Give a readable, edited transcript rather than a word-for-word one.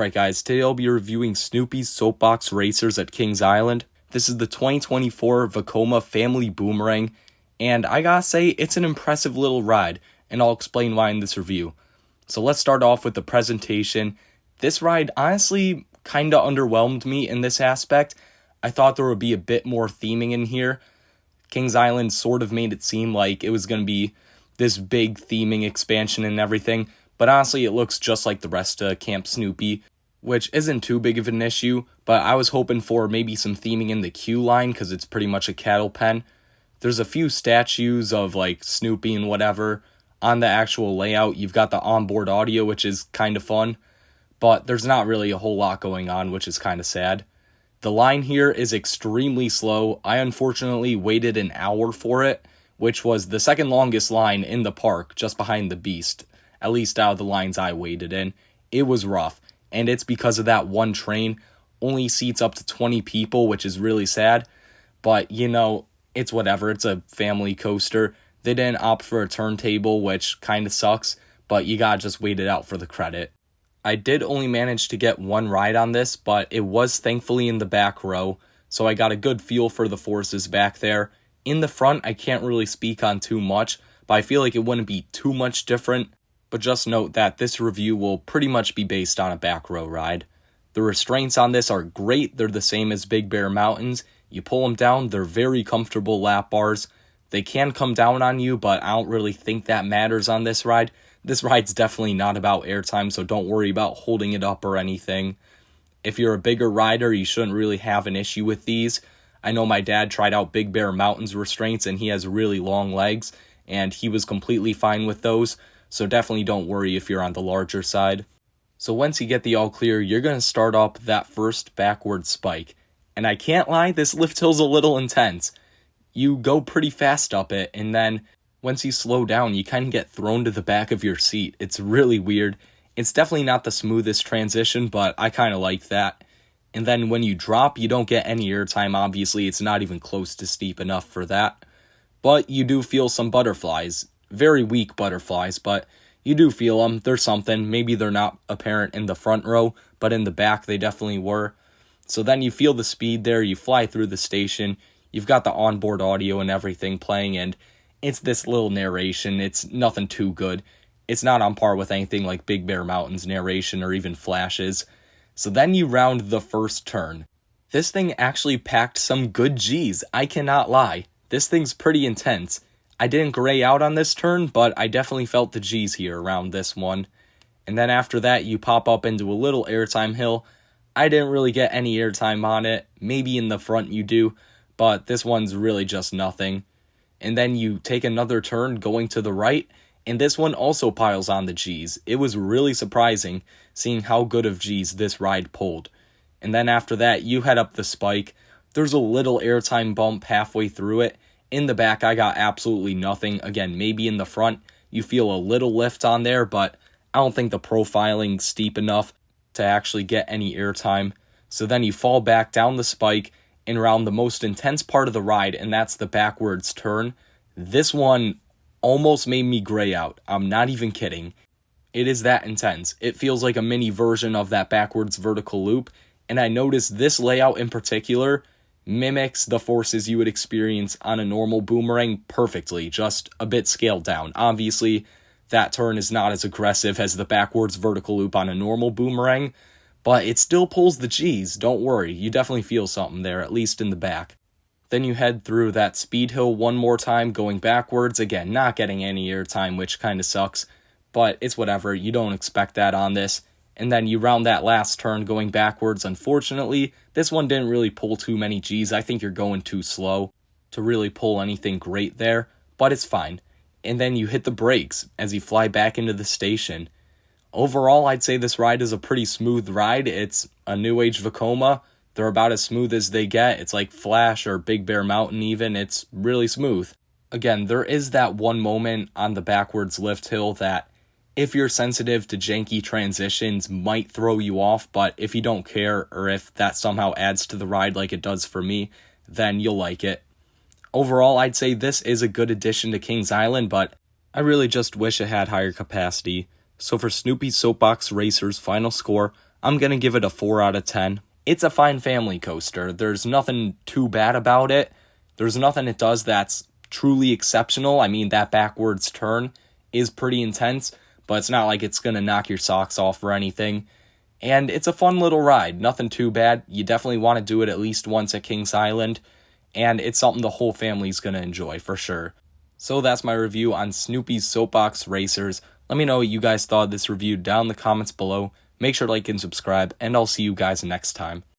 Alright guys, today I'll be reviewing Snoopy's Soapbox Racers at Kings Island. This is the 2024 Vekoma Family Boomerang, and I gotta say, it's an impressive little ride, and I'll explain why in this review. So let's start off with the presentation. This ride honestly kinda underwhelmed me in this aspect. I thought there would be a bit more theming in here. Kings Island sort of made it seem like it was going to be this big theming expansion and everything, but honestly it looks just like the rest of Camp Snoopy, which isn't too big of an issue, but I was hoping for maybe some theming in the queue line because it's pretty much a cattle pen. There's a few statues of like Snoopy and whatever. On the actual layout, you've got the onboard audio, which is kind of fun, but there's not really a whole lot going on, which is kind of sad. The line here is extremely slow. I unfortunately waited an hour for it, which was the second longest line in the park, just behind the Beast, at least out of the lines I waited in. It was rough, and it's because of that one train. Only seats up to 20 people, which is really sad, but you know, it's whatever. It's a family coaster. They didn't opt for a turntable, which kind of sucks, but you gotta just wait it out for the credit. I did only manage to get one ride on this, but it was thankfully in the back row, so I got a good feel for the forces back there. In the front, I can't really speak on too much, but I feel like it wouldn't be too much different. But just note that this review will pretty much be based on a back row ride. The restraints on this are great. They're the same as Big Bear Mountains. You pull them down, they're very comfortable lap bars. They can come down on you, but I don't really think that matters on this ride. This ride's definitely not about airtime, so don't worry about holding it up or anything. If you're a bigger rider, you shouldn't really have an issue with these. I know my dad tried out Big Bear Mountains restraints, and he has really long legs, and he was completely fine with those, so definitely don't worry if you're on the larger side. So once you get the all clear, you're going to start up that first backward spike. And I can't lie, this lift hill's a little intense. You go pretty fast up it, and then once you slow down, you kind of get thrown to the back of your seat. It's really weird. It's definitely not the smoothest transition, but I kind of like that. And then when you drop, you don't get any airtime. Obviously, it's not even close to steep enough for that. But you do feel some butterflies. Very weak butterflies, but you do feel them. There's something. Maybe they're not apparent in the front row, but in the back they definitely were. So then you feel the speed there. You fly through the station. You've got the onboard audio and everything playing, and it's this little narration. It's nothing too good. It's not on par with anything like Big Bear Mountains narration or even flashes. So then you round the first turn. This thing actually packed some good G's. I cannot lie. This thing's pretty intense. I didn't gray out on this turn, but I definitely felt the G's here around this one. And then after that, you pop up into a little airtime hill. I didn't really get any airtime on it. Maybe in the front you do, but this one's really just nothing. And then you take another turn going to the right, and this one also piles on the G's. It was really surprising seeing how good of G's this ride pulled. And then after that, you head up the spike. There's a little airtime bump halfway through it. In the back, I got absolutely nothing. Again, maybe in the front, you feel a little lift on there, but I don't think the profiling's steep enough to actually get any airtime. So then you fall back down the spike and around the most intense part of the ride, and that's the backwards turn. This one almost made me gray out. I'm not even kidding. It is that intense. It feels like a mini version of that backwards vertical loop, and I noticed this layout in particular mimics the forces you would experience on a normal boomerang perfectly, just a bit scaled down. Obviously, that turn is not as aggressive as the backwards vertical loop on a normal boomerang, but it still pulls the G's. Don't worry, you definitely feel something there, at least in the back. Then you head through that speed hill one more time, going backwards. Again, not getting any airtime, which kind of sucks, but it's whatever. You don't expect that on this. And then you round that last turn going backwards. Unfortunately, this one didn't really pull too many G's. I think you're going too slow to really pull anything great there, but it's fine. And then you hit the brakes as you fly back into the station. Overall, I'd say this ride is a pretty smooth ride. It's a new age Vekoma. They're about as smooth as they get. It's like Flash or Big Bear Mountain even. It's really smooth. Again, there is that one moment on the backwards lift hill that, if you're sensitive to janky transitions, might throw you off, but if you don't care, or if that somehow adds to the ride like it does for me, then you'll like it. Overall, I'd say this is a good addition to Kings Island, but I really just wish it had higher capacity. So for Snoopy's Soapbox Racers final score, I'm going to give it a 4 out of 10. It's a fine family coaster. There's nothing too bad about it. There's nothing it does that's truly exceptional. I mean, that backwards turn is pretty intense, but it's not like it's going to knock your socks off or anything. And it's a fun little ride. Nothing too bad. You definitely want to do it at least once at Kings Island. And it's something the whole family's going to enjoy for sure. So that's my review on Snoopy's Soapbox Racers. Let me know what you guys thought of this review down in the comments below. Make sure to like and subscribe, and I'll see you guys next time.